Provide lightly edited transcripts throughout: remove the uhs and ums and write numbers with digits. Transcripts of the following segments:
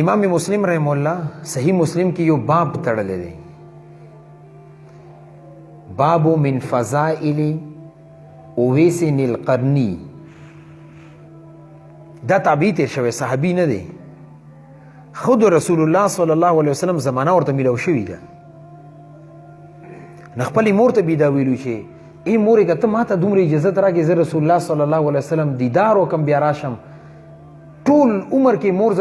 امام مسلم رحم الله صحیح مسلم کې یو باب تړلی دی، باب من فضائل اویس القرنی. دا تعبیر تیر شوی، صحابي نه دی، خود رسول الله صلی الله علیه وسلم زمانه ورته میلاو شوې ده. نه خپلې مور ته بي دا ویلو چې ای مورې که ته ما ته دومره اجازت راکړې زه رسول الله صلی الله علیه وسلم دیدار وکړم بیا راشم. ټول عمر کې مور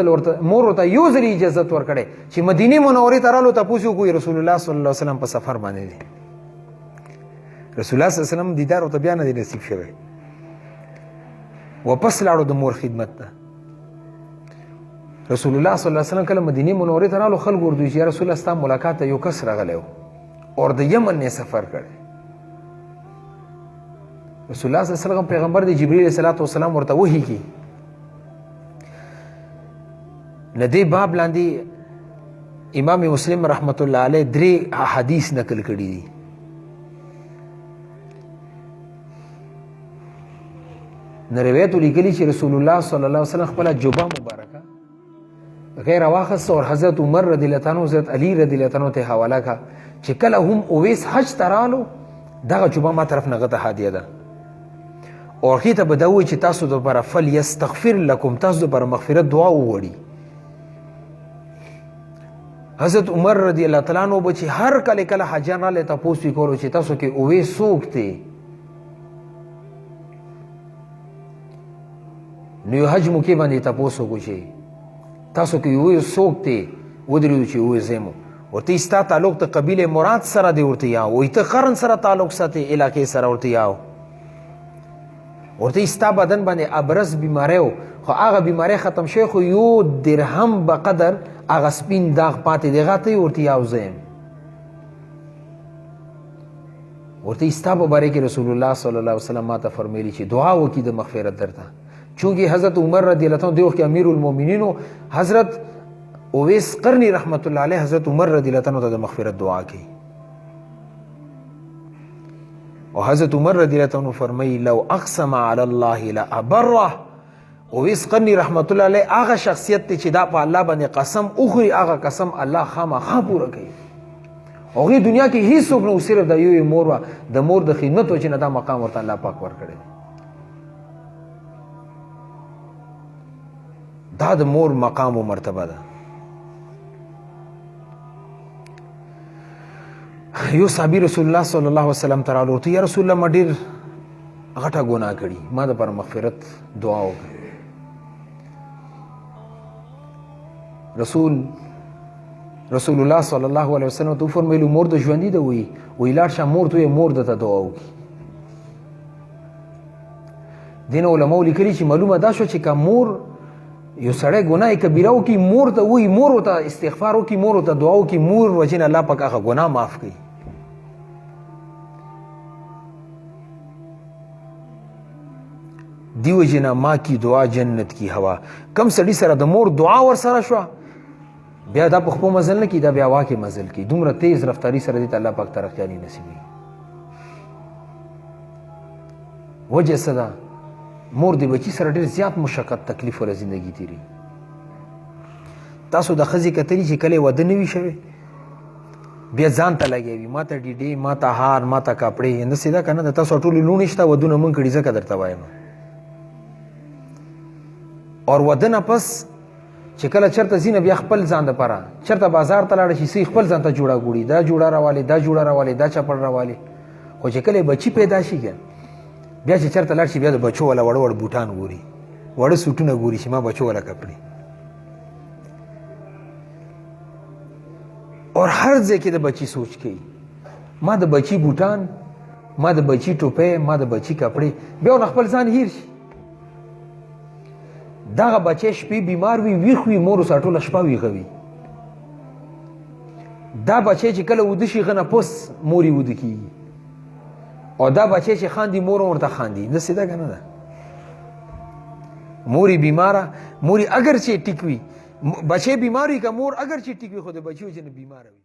ورته یو ځل اجازت ورکړی چې مدینې منورې ته رالو تپوس وکړو رسول الله صلی الله علیه وسلم په سفر باندې دی. رسول الله صلی الله علیه وسلم دیدار ورته بیا نه دی نصیب شوی، واپس لاړو د مور خدمت ته. رسول الله صلی الله علیه وسلم کله مدینې منورې ته رالو، خلکو ورته ویل چې یا رسول الله ستا ملاقات ته یو کس راغلی و اور د یمن نه سفر کړی. رسول الله صلی الله علیه وسلم پیغمبر دی، جبرئیل علیه السلام ورته وحی کی. نه دې باب لاندې امام مسلم رحمت الله علیه 3 احادیث نقل کړي دي. نه روایت لیکلي چې رسول الله صلی الله علیه وسلم خپل جبه مبارکه غیر واخص اور حضرت عمر رضی الله عنه حضرت علی رضی الله عنه ته حواله کا چې کله هم اویس حج ترالو دغه جبه ما طرف نه غته هدیه ده او هغې ته به دا ووایي چې تاسو دپاره فلیستغفر لکم، تاسو دپاره مغفرت دعا وغواړي. حضرت عمر رضی الله تعالی عنه به چې هر کله کله حاجیان رالی تپوس یې کولو چې تاسو کې اویس څوک دی، نو یو حج موقع باندې تپوس وکړو چې تاسو کې اویس څوک دی، ودرېدو چې اویس یم. ورته ستا تعلق د قبیلې مراد سره دی، ورته یاو وایي ته قرن سره تعلق ساتې، علاقې سره، ورته یاو ورته ستا بدن باندې ابرز بیماری و، خو هغه بیماری ختم شوی، خو یو درهم به قدر هغه سپین داغ پاتې دی، هغه ته یې ورته یاو زه یم. ورته ستا په باره کې رسول الله صلی الله علیه وسلم ما ته فرمیلي چې دعا وکړي د مغفرت درته. چونکې حضرت عمر رضی الله عنه د وخت کې امیر المؤمنین و، حضرت اویس قرنی رحمت الله علیه حضرت عمر رضی الله عنه ته د مغفرت دعا کوي. او حضرت عمر رضی الله عنه فرمایي لو اقسم علی الله لابره. اویس قرنی رحمت الله علیه هغه شخصیت دی چې دا په الله باندې قسم اخوري، هغه قسم الله خامخا پوره کوي. هغې دنیا کې هیڅوک نه، صرف د یو مور وه، د مور د خدمت و چې نه دا مقام ورته الله پاک ورکړی. دا د مور مقام و مرتبه ده. یو صحابي رسول الله صلی الله علیه وسلم ته راغلو، ورته یا رسول الله ما ډېر غټه ګناه کړي، ما دپاره مغفرت دعا وکړي. رسول الله صلی الله علیه وسلم ته وفرمیلو مور د ژوندي ده؟ وایي لاړ شه مور ته مور درته دعا وکړي. دې نه علماو لیکلي چې معلومه دا شوه چې که مور یو سړی ګناه کبیره وکړي، مور ته وایي، مور ورته استغفار وکړي، مور ورته دعا وکړي، مور وجې نه الله پاک هغه ګناه معاف کوي. دی وجې نه ما کی دعا جنت کی هوا. کم سړي سره د مور دعا ورسره شوه، بیا دا په خپل مزل نه کي، دا بیا واقع مزل کي. دومره تیز رفتاري سره دې ته الله پاک ترقیاني نصیبوي. وجه څه ده؟ مور د بچي سره ډېر زیات مشقت تکلیف ولا زندگی تیری. تاسو د ښځې کتلي چې کله واده نه وي شوی، بیا ځان ته لګوي، ما ته ډیډې، ما ته هار، ما ته کپړې. همداسې ده که نه ده؟ تاسو ټولې لوڼې شته، ودونه مونږ کړي، ځکه درته وایم. اور واده نه پس چې کله چېرته ځي نه بیا خپل ځان دپاره چېرته بازار ته لاړه شي، څه خپل ځان ته جوړه ګوري، دا جوړه راوالي، دا جوړه راوالي، دا چپړ راوالي. خو چې کله بچي پیدا شي که بیا چې چېرته لاړ شي، بیا د بچو والا وړه وړه بوټان ګوري، وړه سوټونه ګوري چې ما بچو والا کپړې. اور هر ځای کې د بچي سوچ کوي، ما د بچي بوټان، ما د بچي ټوپۍ، ما د بچي کپړې. بیا ونه خپل ځان هیر شي. دغه بچی شپې بیمار وي، ویښ وي، مور ورسره ټوله شپه ویښه وي. دا بچی چې کله وده شي ښه نفس مور یې وده کېږي، او دا بچی چې خاندي مور ورته خاندي. داسې ده که نه ده؟ مور یې بیماره، مور یې اگر چې ټیک وي، بچی بیمار وي که مور اگر چې ټیک وي، خو د بچي وجې نه بیماره وي.